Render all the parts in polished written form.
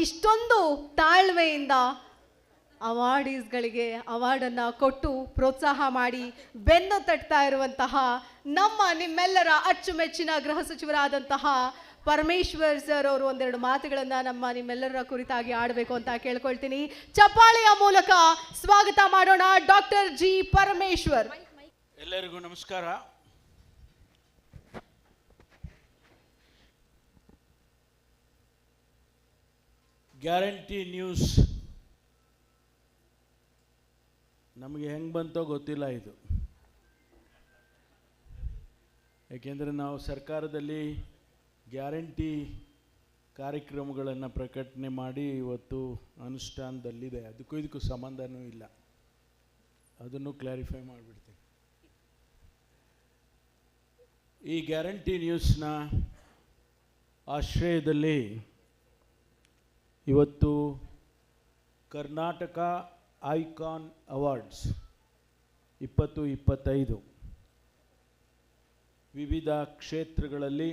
ಇಷ್ಟೊಂದು ತಾಳ್ಮೆಯಿಂದ ಅವಾರ್ಡೀಸ್ಗಳಿಗೆ ಅವಾರ್ಡನ್ನು ಕೊಟ್ಟು ಪ್ರೋತ್ಸಾಹ ಮಾಡಿ ಬೆನ್ನು ತಟ್ತಾ ಇರುವಂತಹ ನಿಮ್ಮೆಲ್ಲರ ಅಚ್ಚುಮೆಚ್ಚಿನ ಗೃಹ ಸಚಿವರಾದಂತಹ ಪರಮೇಶ್ವರ್ ಸರ್ ಅವರು ಒಂದೆರಡು ಮಾತುಗಳನ್ನ ನಿಮ್ಮೆಲ್ಲರ ಕುರಿತಾಗಿ ಆಡಬೇಕು ಅಂತ ಕೇಳ್ಕೊಳ್ತೀನಿ. ಚಪ್ಪಾಳೆಯ ಮೂಲಕ ಸ್ವಾಗತ ಮಾಡೋಣ ಡಾಕ್ಟರ್ ಜಿ ಪರಮೇಶ್ವರ್. ಎಲ್ಲರಿಗೂ ನಮಸ್ಕಾರ. ಗ್ಯಾರಂಟಿ ನ್ಯೂಸ್ ನಮಗೆ ಹೆಂಗೆ ಬಂತೋ ಗೊತ್ತಿಲ್ಲ. ಇದು ಯಾಕೆಂದರೆ ನಾವು ಸರ್ಕಾರದಲ್ಲಿ ಗ್ಯಾರಂಟಿ ಕಾರ್ಯಕ್ರಮಗಳನ್ನು ಪ್ರಕಟಣೆ ಮಾಡಿ ಇವತ್ತು ಅನುಷ್ಠಾನದಲ್ಲಿದೆ. ಅದಕ್ಕೂ ಇದಕ್ಕೂ ಸಂಬಂಧನೂ ಇಲ್ಲ. ಅದನ್ನು ಕ್ಲಾರಿಫೈ ಮಾಡಿಬಿಡ್ತೀನಿ. ಈ ಗ್ಯಾರಂಟಿ ನ್ಯೂಸ್ನ ಆಶ್ರಯದಲ್ಲಿ ಇವತ್ತು ಕರ್ನಾಟಕ ಐಕಾನ್ ಅವಾರ್ಡ್ಸ್ 2025 ವಿವಿಧ ಕ್ಷೇತ್ರಗಳಲ್ಲಿ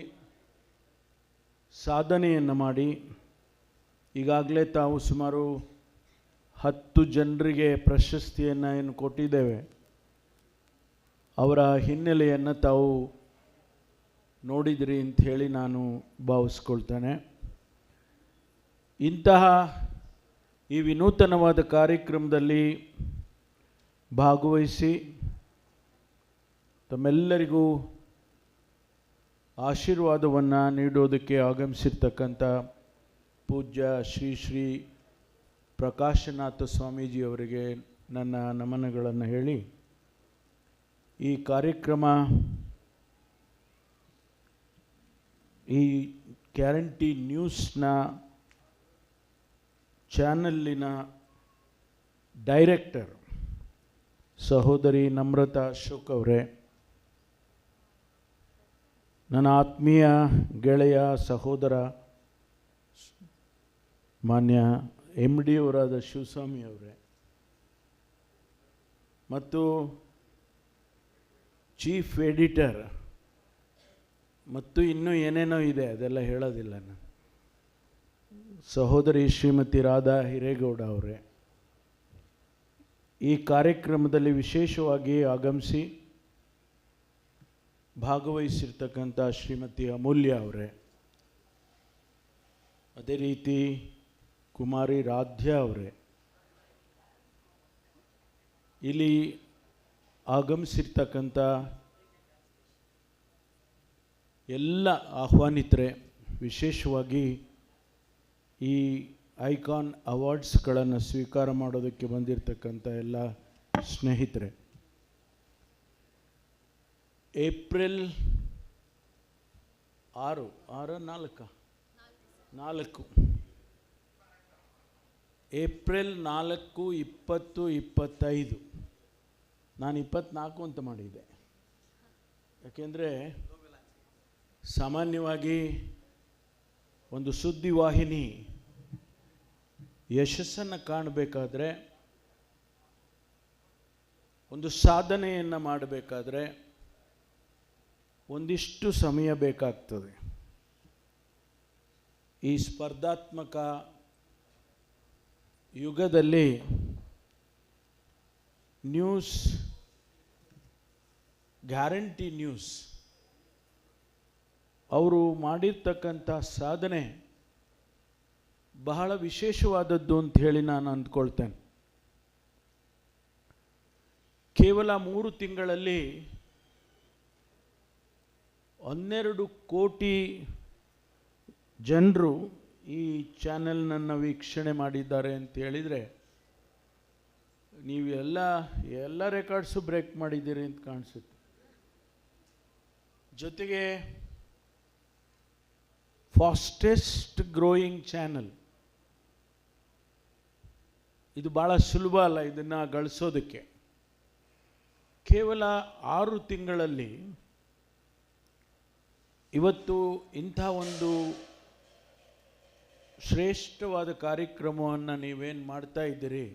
ಸಾಧನೆಯನ್ನು ಮಾಡಿ ಈಗಾಗಲೇ ತಾವು ಸುಮಾರು 10 ಜನರಿಗೆ ಪ್ರಶಸ್ತಿಯನ್ನು ಏನು ಕೊಟ್ಟಿದ್ದೇವೆ, ಅವರ ಹಿನ್ನೆಲೆಯನ್ನು ತಾವು ನೋಡಿದ್ರಿ ಅಂತ ಹೇಳಿ ನಾನು ಭಾವಿಸ್ಕೊಳ್ತೇನೆ. ಇಂತಹ ಈ ವಿನೂತನವಾದ ಕಾರ್ಯಕ್ರಮದಲ್ಲಿ ಭಾಗವಹಿಸಿ ತಮ್ಮೆಲ್ಲರಿಗೂ ಆಶೀರ್ವಾದವನ್ನು ನೀಡೋದಕ್ಕೆ ಆಗಮಿಸಿರ್ತಕ್ಕಂಥ ಪೂಜ್ಯ ಶ್ರೀ ಶ್ರೀ ಪ್ರಕಾಶನಾಥ ಸ್ವಾಮೀಜಿಯವರಿಗೆ ನನ್ನ ನಮನಗಳನ್ನು ಹೇಳಿ, ಈ ಕಾರ್ಯಕ್ರಮ ಈ ಗ್ಯಾರಂಟಿ ನ್ಯೂಸ್ನ ಚಾನಲ್ಲಿನ ಡೈರೆಕ್ಟರ್ ಸಹೋದರಿ ನಮ್ರತಾ ಅಶೋಕ್ ಅವರೇ, ನನ್ನ ಆತ್ಮೀಯ ಗೆಳೆಯ ಸಹೋದರ ಮಾನ್ಯ MD ಅವರಾದ ಶಿವಸ್ವಾಮಿ ಅವರೇ, ಮತ್ತು ಚೀಫ್ ಎಡಿಟರ್ ಮತ್ತು ಇನ್ನೂ ಏನೇನೋ ಇದೆ, ಅದೆಲ್ಲ ಹೇಳೋದಿಲ್ಲ ನಾನು, ಸಹೋದರಿ ಶ್ರೀಮತಿ ರಾಧಾ ಹಿರೇಗೌಡ ಅವರೇ, ಈ ಕಾರ್ಯಕ್ರಮದಲ್ಲಿ ವಿಶೇಷವಾಗಿ ಆಗಮಿಸಿ ಭಾಗವಹಿಸಿರ್ತಕ್ಕಂಥ ಶ್ರೀಮತಿ ಅಮೂಲ್ಯ ಅವರೇ, ಅದೇ ರೀತಿ ಕುಮಾರಿ ರಾಧ್ಯ ಅವರೇ, ಇಲ್ಲಿ ಆಗಮಿಸಿರ್ತಕ್ಕಂಥ ಎಲ್ಲ ಆಹ್ವಾನಿತರೆ, ವಿಶೇಷವಾಗಿ ಈ ಐಕಾನ್ ಅವಾರ್ಡ್ಸ್ಗಳನ್ನು ಸ್ವೀಕಾರ ಮಾಡೋದಕ್ಕೆ ಬಂದಿರತಕ್ಕಂಥ ಎಲ್ಲ ಸ್ನೇಹಿತರೆ, ಏಪ್ರಿಲ್ 4, 2025. ನಾನು 24 ಅಂತ ಮಾಡಿದ್ದೆ. ಯಾಕೆಂದರೆ ಸಾಮಾನ್ಯವಾಗಿ ಒಂದು ಸುದ್ದಿವಾಹಿನಿ ಯಶಸ್ಸನ್ನು ಕಾಣಬೇಕಾದ್ರೆ, ಒಂದು ಸಾಧನೆಯನ್ನು ಮಾಡಬೇಕಾದ್ರೆ ಒಂದಿಷ್ಟು ಸಮಯ ಬೇಕಾಗ್ತದೆ. ಈ ಸ್ಪರ್ಧಾತ್ಮಕ ಯುಗದಲ್ಲಿ ನ್ಯೂಸ್, ಗ್ಯಾರಂಟಿ ನ್ಯೂಸ್ ಅವರು ಮಾಡಿರ್ತಕ್ಕಂಥ ಸಾಧನೆ ಬಹಳ ವಿಶೇಷವಾದದ್ದು ಅಂತ ಹೇಳಿ ನಾನು ಅಂದ್ಕೊಳ್ತೇನೆ. ಕೇವಲ 3 ತಿಂಗಳಲ್ಲಿ 12 ಕೋಟಿ ಜನರು ಈ ಚಾನೆಲ್ನನ್ನು ವೀಕ್ಷಣೆ ಮಾಡಿದ್ದಾರೆ ಅಂತ ಹೇಳಿದರೆ, ನೀವು ಎಲ್ಲ ರೆಕಾರ್ಡ್ಸು ಬ್ರೇಕ್ ಮಾಡಿದ್ದೀರಿ ಅಂತ ಕಾಣಿಸುತ್ತೆ. ಜೊತೆಗೆ ಫಾಸ್ಟೆಸ್ಟ್ ಗ್ರೋಯಿಂಗ್ ಚಾನಲ್. ಇದು ಭಾಳ ಸುಲಭ ಅಲ್ಲ ಇದನ್ನು ಗಳಿಸೋದಕ್ಕೆ. ಕೇವಲ 6 ತಿಂಗಳಲ್ಲಿ ಇವತ್ತು ಇಂಥ ಒಂದು ಶ್ರೇಷ್ಠವಾದ ಕಾರ್ಯಕ್ರಮವನ್ನು ನೀವೇನು ಮಾಡ್ತಾ ಇದ್ದೀರಿ,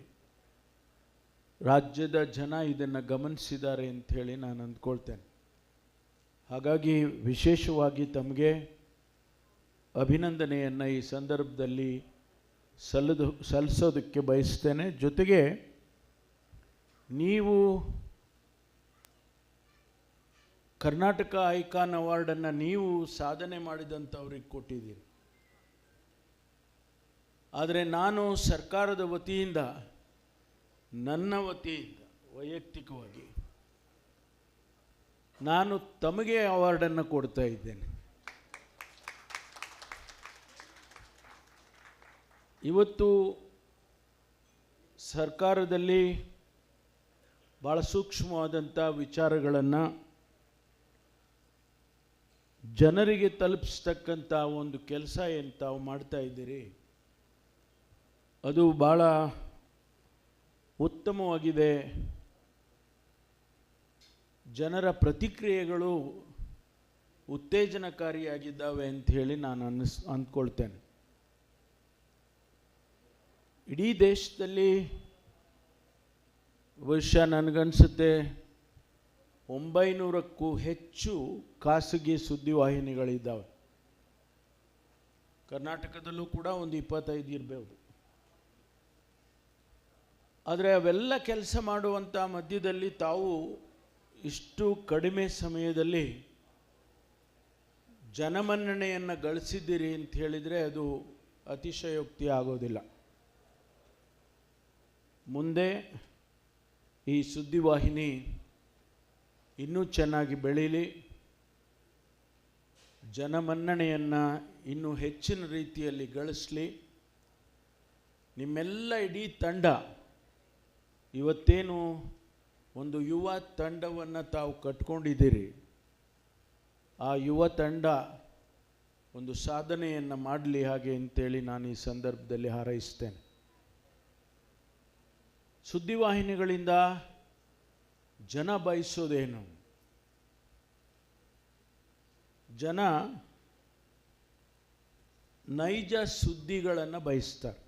ರಾಜ್ಯದ ಜನ ಇದನ್ನು ಗಮನಿಸಿದ್ದಾರೆ ಅಂಥೇಳಿ ನಾನು ಅಂದ್ಕೊಳ್ತೇನೆ. ಹಾಗಾಗಿ ವಿಶೇಷವಾಗಿ ತಮಗೆ ಅಭಿನಂದನೆಯನ್ನು ಈ ಸಂದರ್ಭದಲ್ಲಿ ಸಲ್ಲಿಸೋದಕ್ಕೆ ಬಯಸ್ತೇನೆ. ಜೊತೆಗೆ ನೀವು ಕರ್ನಾಟಕ ಐಕಾನ್ ಅವಾರ್ಡನ್ನು ನೀವು ಸಾಧನೆ ಮಾಡಿದಂಥವ್ರಿಗೆ ಕೊಟ್ಟಿದ್ದೀರಿ. ಆದರೆ ನಾನು ಸರ್ಕಾರದ ವತಿಯಿಂದ, ನನ್ನ ವತಿಯಿಂದ ವೈಯಕ್ತಿಕವಾಗಿ ನಾನು ತಮಗೆ ಅವಾರ್ಡನ್ನು ಕೊಡ್ತಾ ಇದ್ದೇನೆ. ಇವತ್ತು ಸರ್ಕಾರದಲ್ಲಿ ಭಾಳ ಸೂಕ್ಷ್ಮವಾದಂಥ ವಿಚಾರಗಳನ್ನು ಜನರಿಗೆ ತಲುಪಿಸ್ತಕ್ಕಂಥ ಒಂದು ಕೆಲಸ ಏನು ತಾವು ಮಾಡ್ತಾ ಇದ್ದೀರಿ, ಅದು ಭಾಳ ಉತ್ತಮವಾಗಿದೆ. ಜನರ ಪ್ರತಿಕ್ರಿಯೆಗಳು ಉತ್ತೇಜನಕಾರಿಯಾಗಿದ್ದಾವೆ ಅಂತ ಹೇಳಿ ನಾನು ಅಂದ್ಕೊಳ್ತೇನೆ. ಇಡೀ ದೇಶದಲ್ಲಿ ಬಹುಶಃ ನನಗನ್ಸುತ್ತೆ 900ಕ್ಕೂ ಹೆಚ್ಚು ಖಾಸಗಿ ಸುದ್ದಿವಾಹಿನಿಗಳಿದ್ದಾವೆ. ಕರ್ನಾಟಕದಲ್ಲೂ ಕೂಡ ಒಂದು 25 ಇರಬಹುದು. ಆದರೆ ಅವೆಲ್ಲ ಕೆಲಸ ಮಾಡುವಂಥ ಮಧ್ಯದಲ್ಲಿ ತಾವು ಇಷ್ಟು ಕಡಿಮೆ ಸಮಯದಲ್ಲಿ ಜನಮನ್ನಣೆಯನ್ನು ಗಳಿಸಿದ್ದೀರಿ ಅಂತ ಹೇಳಿದರೆ ಅದು ಅತಿಶಯೋಕ್ತಿ ಆಗೋದಿಲ್ಲ. ಮುಂದೆ ಈ ಸುದ್ದಿವಾಹಿನಿ ಇನ್ನೂ ಚೆನ್ನಾಗಿ ಬೆಳೀಲಿ, ಜನಮನ್ನಣೆಯನ್ನು ಇನ್ನೂ ಹೆಚ್ಚಿನ ರೀತಿಯಲ್ಲಿ ಗಳಿಸಲಿ. ನಿಮ್ಮೆಲ್ಲ ಇಡೀ ತಂಡ, ಇವತ್ತೇನು ಒಂದು ಯುವ ತಂಡವನ್ನು ತಾವು ಕಟ್ಕೊಂಡಿದ್ದೀರಿ, ಆ ಯುವ ತಂಡ ಒಂದು ಸಾಧನೆಯನ್ನು ಮಾಡಲಿ ಹಾಗೆ ಅಂತೇಳಿ ನಾನು ಈ ಸಂದರ್ಭದಲ್ಲಿ ಹಾರೈಸ್ತೇನೆ. ಸುದ್ದಿವಾಹಿನಿಗಳಿಂದ ಜನ ಬಯಸೋದೇನು? ಜನ ನೈಜ ಸುದ್ದಿಗಳನ್ನು ಬಯಸ್ತಾರೆ.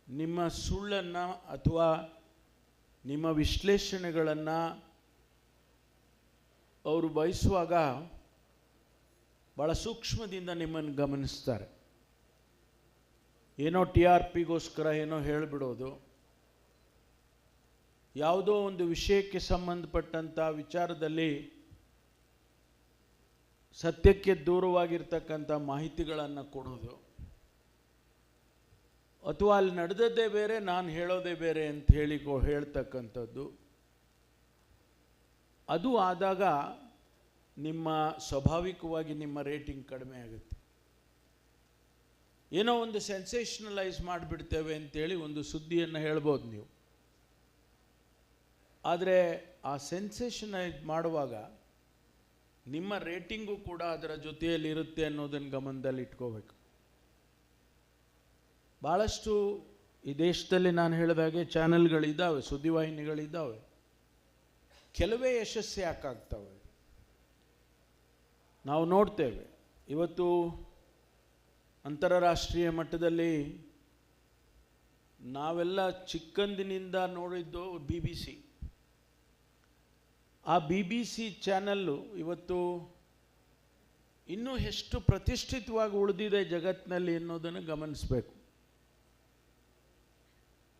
ನಿಮ್ಮ ಸುಳ್ಳನ್ನು ಅಥವಾ ನಿಮ್ಮ ವಿಶ್ಲೇಷಣೆಗಳನ್ನು ಅವರು ಬಯಸುವಾಗ ಭಾಳ ಸೂಕ್ಷ್ಮದಿಂದ ನಿಮ್ಮನ್ನು ಗಮನಿಸ್ತಾರೆ. ಏನೋ TRPಗೋಸ್ಕರ ಏನೋ ಹೇಳಿಬಿಡೋದು, ಯಾವುದೋ ಒಂದು ವಿಷಯಕ್ಕೆ ಸಂಬಂಧಪಟ್ಟಂಥ ವಿಚಾರದಲ್ಲಿ ಸತ್ಯಕ್ಕೆ ದೂರವಾಗಿರ್ತಕ್ಕಂಥ ಮಾಹಿತಿಗಳನ್ನು ಕೊಡೋದು, ಅಥವಾ ಅಲ್ಲಿ ನಡೆದದ್ದೇ ಬೇರೆ ನಾನು ಹೇಳೋದೇ ಬೇರೆ ಅಂತ ಹೇಳ್ತಕ್ಕಂಥದ್ದು. ಅದು ಆದಾಗ ನಿಮ್ಮ ಸ್ವಾಭಾವಿಕವಾಗಿ ನಿಮ್ಮ ರೇಟಿಂಗ್ ಕಡಿಮೆ ಆಗುತ್ತೆ. ಏನೋ ಒಂದು ಸೆನ್ಸೇಷನಲೈಸ್ ಮಾಡಿಬಿಡ್ತೇವೆ ಅಂತೇಳಿ ಒಂದು ಸುದ್ದಿಯನ್ನು ಹೇಳ್ಬೋದು ನೀವು. ಆದರೆ ಆ ಸೆನ್ಸೇಷನೈಸ್ ಮಾಡುವಾಗ ನಿಮ್ಮ ರೇಟಿಂಗು ಕೂಡ ಅದರ ಜೊತೆಯಲ್ಲಿ ಇರುತ್ತೆ ಅನ್ನೋದನ್ನು ಗಮನದಲ್ಲಿ ಇಟ್ಕೋಬೇಕು. ಭಾಳಷ್ಟು ಈ ದೇಶದಲ್ಲಿ ನಾನು ಹೇಳಿದಾಗೆ ಚಾನೆಲ್ಗಳಿದ್ದಾವೆ, ಸುದ್ದಿವಾಹಿನಿಗಳಿದ್ದಾವೆ. ಕೆಲವೇ ಯಶಸ್ಸು ಯಾಕಾಗ್ತವೆ ನಾವು ನೋಡ್ತೇವೆ. ಇವತ್ತು ಅಂತಾರಾಷ್ಟ್ರೀಯ ಮಟ್ಟದಲ್ಲಿ ನಾವೆಲ್ಲ ಚಿಕ್ಕಂದಿನಿಂದ ನೋಡಿದ್ದು BBC. ಆ BBC ಚಾನಲ್ಲು ಇವತ್ತು ಇನ್ನೂ ಎಷ್ಟು ಪ್ರತಿಷ್ಠಿತವಾಗಿ ಉಳಿದಿದೆ ಜಗತ್ತಿನಲ್ಲಿ ಅನ್ನೋದನ್ನು ಗಮನಿಸಬೇಕು.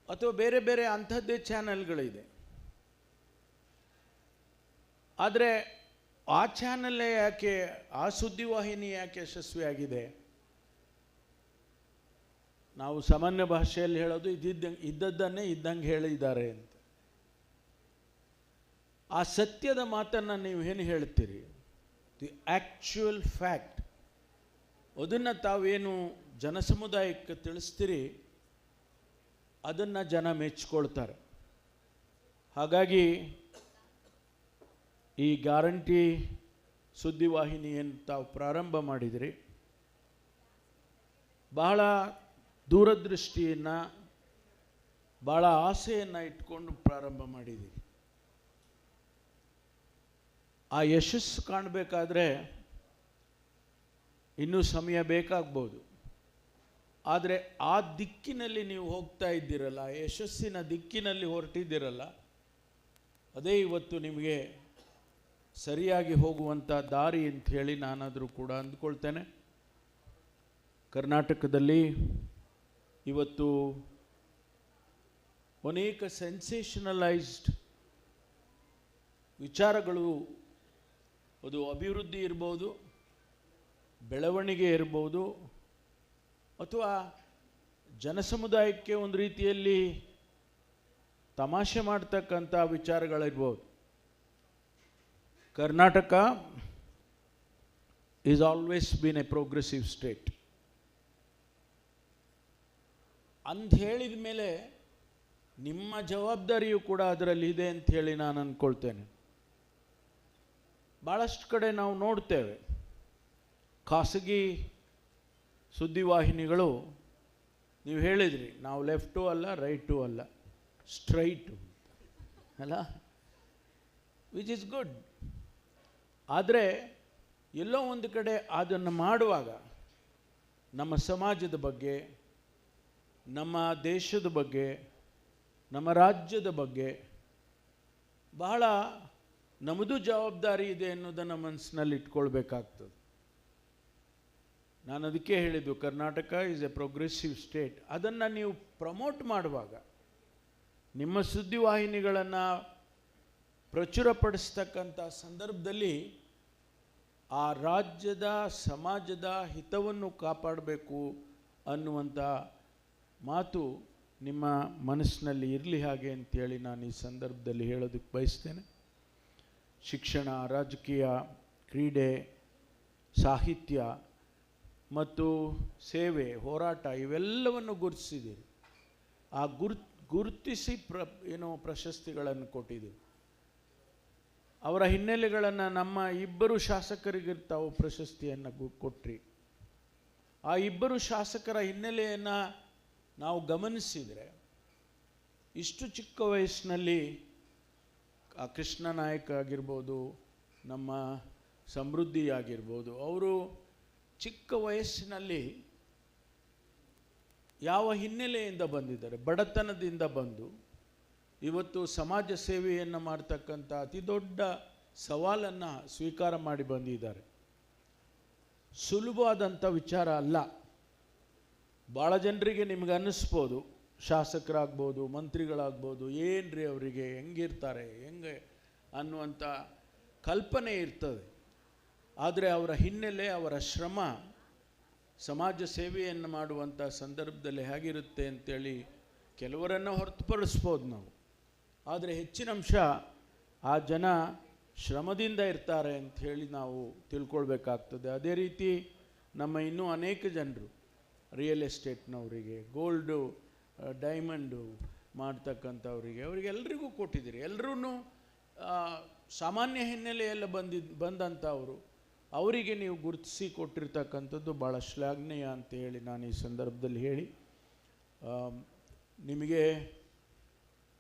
ಅಥವಾ ಬೇರೆ ಬೇರೆ ಅಂಥದ್ದೇ ಚಾನಲ್ಗಳಿದೆ. ಆದರೆ ಆ ಚಾನಲ್ಲೇ ಯಾಕೆ, ಆ ಸುದ್ದಿವಾಹಿನಿ ಯಾಕೆ ಯಶಸ್ವಿಯಾಗಿದೆ? ನಾವು ಸಾಮಾನ್ಯ ಭಾಷೆಯಲ್ಲಿ ಹೇಳೋದು ಇದ್ದದ್ದನ್ನೇ ಇದ್ದಂಗೆ ಹೇಳಿದ್ದಾರೆ ಅಂತ. ಆ ಸತ್ಯದ ಮಾತನ್ನು ನೀವು ಏನು ಹೇಳ್ತೀರಿ, ದಿ ಆ್ಯಕ್ಚುಯಲ್ ಫ್ಯಾಕ್ಟ್, ಅದನ್ನು ತಾವೇನು ಜನಸಮುದಾಯಕ್ಕೆ ತಿಳಿಸ್ತೀರಿ ಅದನ್ನು ಜನ ಮೆಚ್ಚಿಕೊಳ್ತಾರೆ. ಹಾಗಾಗಿ ಈ ಗ್ಯಾರಂಟಿ ಸುದ್ದಿವಾಹಿನಿಯನ್ನು ತಾವು ಪ್ರಾರಂಭ ಮಾಡಿದಿರಿ, ಬಹಳ ದೂರದೃಷ್ಟಿಯನ್ನು ಭಾಳ ಆಸೆಯನ್ನು ಇಟ್ಕೊಂಡು ಪ್ರಾರಂಭ ಮಾಡಿದ್ದೀರಿ. ಆ ಯಶಸ್ಸು ಕಾಣಬೇಕಾದ್ರೆ ಇನ್ನೂ ಸಮಯ ಬೇಕಾಗ್ಬೋದು. ಆದರೆ ಆ ದಿಕ್ಕಿನಲ್ಲಿ ನೀವು ಹೋಗ್ತಾ ಇದ್ದೀರಲ್ಲ, ಯಶಸ್ಸಿನ ದಿಕ್ಕಿನಲ್ಲಿ ಹೊರಟಿದ್ದೀರಲ್ಲ, ಅದೇ ಇವತ್ತು ನಿಮಗೆ ಸರಿಯಾಗಿ ಹೋಗುವಂಥ ದಾರಿ ಅಂತ ಹೇಳಿ ನಾನಾದರೂ ಕೂಡ ಅಂದ್ಕೊಳ್ತೇನೆ. ಕರ್ನಾಟಕದಲ್ಲಿ ಇವತ್ತು ಅನೇಕ ಸೆನ್ಸೇಷನಲೈಸ್ಡ್ ವಿಚಾರಗಳು, ಅದು ಅಭಿವೃದ್ಧಿ ಇರ್ಬೋದು, ಬೆಳವಣಿಗೆ ಇರ್ಬೋದು, ಅಥವಾ ಜನಸಮುದಾಯಕ್ಕೆ ಒಂದು ರೀತಿಯಲ್ಲಿ ತಮಾಷೆ ಮಾಡ್ತಕ್ಕಂಥ ವಿಚಾರಗಳಿರ್ಬೋದು. Karnataka is always been a progressive state ಅಂತ ಹೇಳಿದ ಮೇಲೆ ನಿಮ್ಮ ಜವಾಬ್ದಾರಿಯೂ ಕೂಡ ಅದರಲ್ಲಿ ಇದೆ ಅಂತ ಹೇಳಿ ನಾನು ಅಂದ್ಕೊಳ್ತೇನೆ. ಭಾಳಷ್ಟು ಕಡೆ ನಾವು ನೋಡ್ತೇವೆ, ಖಾಸಗಿ ಸುದ್ದಿವಾಹಿನಿಗಳು, ನೀವು ಹೇಳಿದ್ರಿ ನಾವು ಲೆಫ್ಟು ಅಲ್ಲ ರೈಟು ಅಲ್ಲ, ಸ್ಟ್ರೈಟು ಅಲ್ಲ, ವಿಚ್ ಇಸ್ ಗುಡ್. ಆದರೆ ಎಲ್ಲೋ ಒಂದು ಕಡೆ ಅದನ್ನು ಮಾಡುವಾಗ ನಮ್ಮ ಸಮಾಜದ ಬಗ್ಗೆ, ನಮ್ಮ ದೇಶದ ಬಗ್ಗೆ, ನಮ್ಮ ರಾಜ್ಯದ ಬಗ್ಗೆ ಬಹಳ ನಮ್ಮದು ಜವಾಬ್ದಾರಿ ಇದೆ ಅನ್ನೋದನ್ನು ಮನಸ್ಸಿನಲ್ಲಿ ಇಟ್ಕೊಳ್ಬೇಕಾಗ್ತದೆ. ನಾನು ಅದಕ್ಕೆ ಹೇಳಿದ್ದು Karnataka is A progressive state. ಅದನ್ನು ನೀವು ಪ್ರಮೋಟ್ ಮಾಡುವಾಗ, ನಿಮ್ಮ ಸುದ್ದಿವಾಹಿನಿಗಳನ್ನು ಪ್ರಚುರಪಡಿಸ್ತಕ್ಕಂಥ ಸಂದರ್ಭದಲ್ಲಿ ಆ ರಾಜ್ಯದ ಸಮಾಜದ ಹಿತವನ್ನು ಕಾಪಾಡಬೇಕು ಅನ್ನುವಂಥ ಮಾತು ನಿಮ್ಮ ಮನಸ್ಸಿನಲ್ಲಿ ಇರಲಿ ಹಾಗೆ ಅಂತೇಳಿ ನಾನು ಈ ಸಂದರ್ಭದಲ್ಲಿ ಹೇಳೋದಕ್ಕೆ ಬಯಸ್ತೇನೆ. ಶಿಕ್ಷಣ, ರಾಜಕೀಯ, ಕ್ರೀಡೆ, ಸಾಹಿತ್ಯ ಮತ್ತು ಸೇವೆ, ಹೋರಾಟ ಇವೆಲ್ಲವನ್ನು ಗುರುತಿಸಿದ್ದೀರಿ. ಆ ಗುರುತಿಸಿ ಪ್ರಶಸ್ತಿಗಳನ್ನು ಕೊಟ್ಟಿದ್ದೀರಿ. ಅವರ ಹಿನ್ನೆಲೆಗಳನ್ನು ನಮ್ಮ ಇಬ್ಬರು ಶಾಸಕರಿಗೆ ತಾವು ಪ್ರಶಸ್ತಿಯನ್ನು ಕೊಟ್ರಿ. ಆ ಇಬ್ಬರು ಶಾಸಕರ ಹಿನ್ನೆಲೆಯನ್ನು ನಾವು ಗಮನಿಸಿದರೆ, ಇಷ್ಟು ಚಿಕ್ಕ ವಯಸ್ಸಿನಲ್ಲಿ ಆ ಕೃಷ್ಣ ನಾಯಕ್ ಆಗಿರ್ಬೋದು, ನಮ್ಮ ಸಮೃದ್ಧಿ ಆಗಿರ್ಬೋದು, ಅವರು ಚಿಕ್ಕ ವಯಸ್ಸಿನಲ್ಲಿ ಯಾವ ಹಿನ್ನೆಲೆಯಿಂದ ಬಂದಿದ್ದಾರೆ, ಬಡತನದಿಂದ ಬಂದು ಇವತ್ತು ಸಮಾಜ ಸೇವೆಯನ್ನು ಮಾಡ್ತಕ್ಕಂಥ ಅತಿ ದೊಡ್ಡ ಸವಾಲನ್ನು ಸ್ವೀಕಾರ ಮಾಡಿ ಬಂದಿದ್ದಾರೆ. ಸುಲಭವಾದಂಥ ವಿಚಾರ ಅಲ್ಲ. ಭಾಳ ಜನರಿಗೆ ನಿಮ್ಗೆ ಅನ್ನಿಸ್ಬೋದು, ಶಾಸಕರಾಗ್ಬೋದು, ಮಂತ್ರಿಗಳಾಗ್ಬೋದು, ಏನ್ರಿ ಅವರಿಗೆ ಹೆಂಗಿರ್ತಾರೆ ಹೆಂಗೆ ಅನ್ನುವಂಥ ಕಲ್ಪನೆ ಇರ್ತದೆ. ಆದರೆ ಅವರ ಹಿನ್ನೆಲೆ, ಅವರ ಶ್ರಮ ಸಮಾಜ ಸೇವೆಯನ್ನು ಮಾಡುವಂಥ ಸಂದರ್ಭದಲ್ಲಿ ಹೇಗಿರುತ್ತೆ ಅಂತೇಳಿ ಕೆಲವರನ್ನು ಹೊರತುಪಡಿಸ್ಬೋದು ನಾವು. ಆದರೆ ಹೆಚ್ಚಿನ ಅಂಶ ಆ ಜನ ಶ್ರಮದಿಂದ ಇರ್ತಾರೆ ಅಂಥೇಳಿ ನಾವು ತಿಳ್ಕೊಳ್ಬೇಕಾಗ್ತದೆ. ಅದೇ ರೀತಿ ನಮ್ಮ ಇನ್ನೂ ಅನೇಕ ಜನರು ರಿಯಲ್ ಎಸ್ಟೇಟ್ನವರಿಗೆ, ಗೋಲ್ಡು ಡೈಮಂಡು ಮಾಡ್ತಕ್ಕಂಥವರಿಗೆ, ಅವರಿಗೆಲ್ಲರಿಗೂ ಕೊಟ್ಟಿದ್ದೀರಿ. ಎಲ್ಲರೂ ಸಾಮಾನ್ಯ ಹಿನ್ನೆಲೆಯೆಲ್ಲ ಬಂದಂಥವರು, ಅವರಿಗೆ ನೀವು ಗುರುತಿಸಿ ಕೊಟ್ಟಿರ್ತಕ್ಕಂಥದ್ದು ಭಾಳ ಶ್ಲಾಘನೀಯ ಅಂತ ಹೇಳಿ ನಾನು ಈ ಸಂದರ್ಭದಲ್ಲಿ ಹೇಳಿ, ನಿಮಗೆ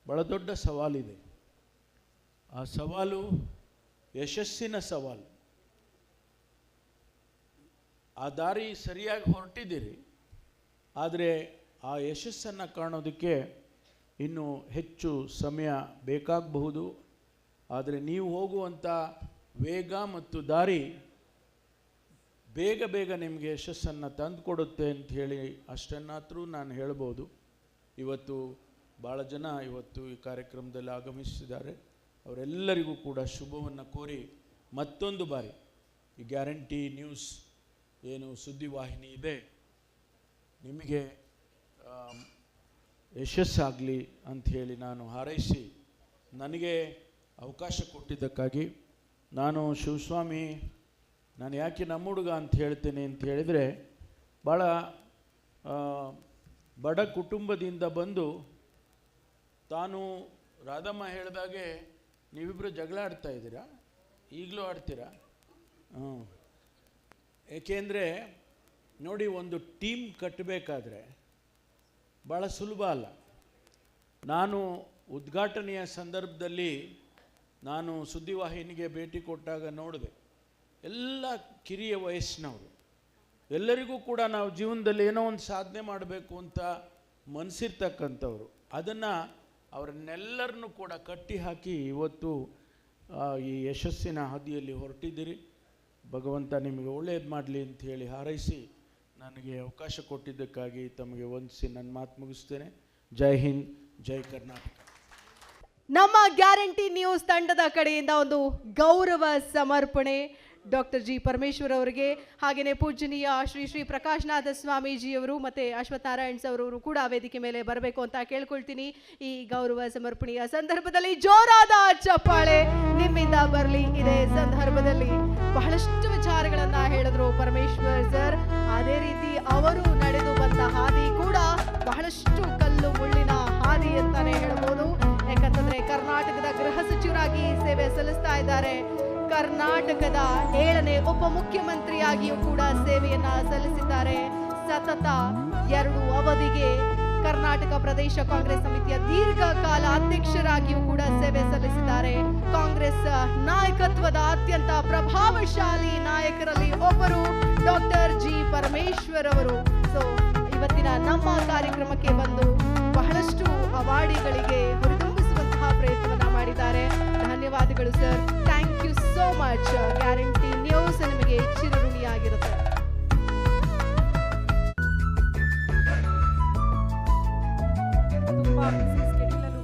ಭಾಳ ದೊಡ್ಡ ಸವಾಲಿದೆ. ಆ ಸವಾಲು ಯಶಸ್ಸಿನ ಸವಾಲು. ಆ ದಾರಿ ಸರಿಯಾಗಿ ಹೊರಟಿದ್ದೀರಿ. ಆದರೆ ಆ ಯಶಸ್ಸನ್ನು ಕಾಣೋದಕ್ಕೆ ಇನ್ನೂ ಹೆಚ್ಚು ಸಮಯ ಬೇಕಾಗಬಹುದು. ಆದರೆ ನೀವು ಹೋಗುವಂಥ ವೇಗ ಮತ್ತು ದಾರಿ ಬೇಗ ಬೇಗ ನಿಮಗೆ ಯಶಸ್ಸನ್ನು ತಂದುಕೊಡುತ್ತೆ ಅಂತ ಹೇಳಿ ಅಷ್ಟನ್ನಾದರೂ ನಾನು ಹೇಳ್ಬೋದು. ಇವತ್ತು ಭಾಳ ಜನ ಇವತ್ತು ಈ ಕಾರ್ಯಕ್ರಮದಲ್ಲಿ ಆಗಮಿಸಿದ್ದಾರೆ. ಅವರೆಲ್ಲರಿಗೂ ಕೂಡ ಶುಭವನ್ನು ಕೋರಿ ಮತ್ತೊಂದು ಬಾರಿ ಈ ಗ್ಯಾರಂಟಿ ನ್ಯೂಸ್ ಏನು ಸುದ್ದಿವಾಹಿನಿ ಇದೆ, ನಿಮಗೆ ಯಶಸ್ಸಾಗಲಿ ಅಂಥೇಳಿ ನಾನು ಹಾರೈಸಿ, ನನಗೆ ಅವಕಾಶ ಕೊಟ್ಟಿದ್ದಕ್ಕಾಗಿ ನಾನು ಶಿವಸ್ವಾಮಿ, ನಾನು ಯಾಕೆ ನಮ್ಮ ಹುಡುಗ ಅಂತ ಹೇಳ್ತೇನೆ ಅಂತ ಹೇಳಿದರೆ, ಭಾಳ ಬಡ ಕುಟುಂಬದಿಂದ ಬಂದು ತಾನು ರಾಧಮ್ಮ ಹೇಳಿದಾಗೆ ನೀವಿಬ್ಬರು ಜಗಳ ಆಡ್ತಾ ಇದ್ದೀರಾ, ಈಗಲೂ ಆಡ್ತೀರಾ? ಏಕೆಂದರೆ ನೋಡಿ, ಒಂದು ಟೀಮ್ ಕಟ್ಟಬೇಕಾದ್ರೆ ಭಾಳ ಸುಲಭ ಅಲ್ಲ. ನಾನು ಉದ್ಘಾಟನೆಯ ಸಂದರ್ಭದಲ್ಲಿ ನಾನು ಸುದ್ದಿವಾಹಿನಿಗೆ ಭೇಟಿ ಕೊಟ್ಟಾಗ ನೋಡಿದೆ, ಎಲ್ಲ ಕಿರಿಯ ವಯಸ್ಸಿನವರು, ಎಲ್ಲರಿಗೂ ಕೂಡ ನಾವು ಜೀವನದಲ್ಲಿ ಏನೋ ಒಂದು ಸಾಧನೆ ಮಾಡಬೇಕು ಅಂತ ಮನಸ್ಸಿರ್ತಕ್ಕಂಥವ್ರು. ಅದನ್ನು ಅವರನ್ನೆಲ್ಲರನ್ನೂ ಕೂಡ ಕಟ್ಟಿ ಹಾಕಿ ಇವತ್ತು ಈ ಯಶಸ್ಸಿನ ಹಾದಿಯಲ್ಲಿ ಹೊರಟಿದ್ದೀರಿ. ಭಗವಂತ ನಿಮಗೆ ಒಳ್ಳೆಯದು ಮಾಡಲಿ ಅಂತ ಹೇಳಿ ಹಾರೈಸಿ ನನಗೆ ಅವಕಾಶ ಕೊಟ್ಟಿದ್ದಕ್ಕಾಗಿ ತಮಗೆ ವಂದಿಸಿ ನನ್ನ ಮಾತು ಮುಗಿಸ್ತೇನೆ. ಜೈ ಹಿಂದ್, ಜೈ ಕರ್ನಾಟಕ. ನಮ್ಮ ಗ್ಯಾರಂಟಿ ನ್ಯೂಸ್ ತಂಡದ ಕಡೆಯಿಂದ ಒಂದು ಗೌರವ ಸಮರ್ಪಣೆ ಡಾಕ್ಟರ್ ಜಿ ಪರಮೇಶ್ವರ್ ಅವರಿಗೆ, ಹಾಗೆಯೇ ಪೂಜನೀಯ ಶ್ರೀ ಶ್ರೀ ಪ್ರಕಾಶನಾಥ ಸ್ವಾಮೀಜಿಯವರು ಮತ್ತು ಅಶ್ವಥ್ ನಾರಾಯಣ್ ಅವರು ಕೂಡ ವೇದಿಕೆ ಮೇಲೆ ಬರಬೇಕು ಅಂತ ಕೇಳ್ಕೊಳ್ತೀನಿ. ಈ ಗೌರವ ಸಮರ್ಪಣೆಯ ಸಂದರ್ಭದಲ್ಲಿ ಜೋರಾದ ಚಪ್ಪಾಳೆ ನಿಮ್ಮಿಂದ ಬರಲಿ. ಇದೇ ಸಂದರ್ಭದಲ್ಲಿ ಬಹಳಷ್ಟು ವಿಚಾರಗಳನ್ನ ಹೇಳಿದ್ರು ಪರಮೇಶ್ವರ್ ಸರ್. ಅದೇ ರೀತಿ ಅವರು ನಡೆದು ಬಂದ ಹಾದಿ ಕೂಡ ಬಹಳಷ್ಟು ಕಲ್ಲು ಮುಳ್ಳಿನ ಹಾದಿ ಅಂತಾನೆ ಹೇಳ್ಬೋದು. ಯಾಕಂತಂದ್ರೆ ಕರ್ನಾಟಕದ ಗೃಹ ಸಚಿವರಾಗಿ ಸೇವೆ ಸಲ್ಲಿಸ್ತಾ ಇದ್ದಾರೆ. ಕರ್ನಾಟಕದ 7ನೇ ಉಪಮುಖ್ಯಮಂತ್ರಿಯಾಗಿಯೂ ಕೂಡ ಸೇವೆಯನ್ನ ಸಲ್ಲಿಸಿದ್ದಾರೆ. ಸತತ 2 ಅವಧಿಗೆ ಕರ್ನಾಟಕ ಪ್ರದೇಶ ಕಾಂಗ್ರೆಸ್ ಸಮಿತಿಯ ದೀರ್ಘಕಾಲ ಅಧ್ಯಕ್ಷರಾಗಿಯೂ ಕೂಡ ಸೇವೆ ಸಲ್ಲಿಸಿದ್ದಾರೆ. ಕಾಂಗ್ರೆಸ್ ನಾಯಕತ್ವದ ಅತ್ಯಂತ ಪ್ರಭಾವಶಾಲಿ ನಾಯಕರಲ್ಲಿ ಒಬ್ಬರು ಡಾಕ್ಟರ್ ಜಿ ಪರಮೇಶ್ವರ್ ಅವರು. ಸೊ ಇವತ್ತಿನ ನಮ್ಮ ಕಾರ್ಯಕ್ರಮಕ್ಕೆ ಬಂದು ಬಹಳಷ್ಟು ಅವಾರ್ಡ್ಗಳಿಗೆ ಹುರಿದುಂಬಿಸುವಂತಹ ಪ್ರಯತ್ನವನ್ನ ಮಾಡಿದ್ದಾರೆ. ಧನ್ಯವಾದಗಳು ಸರ್.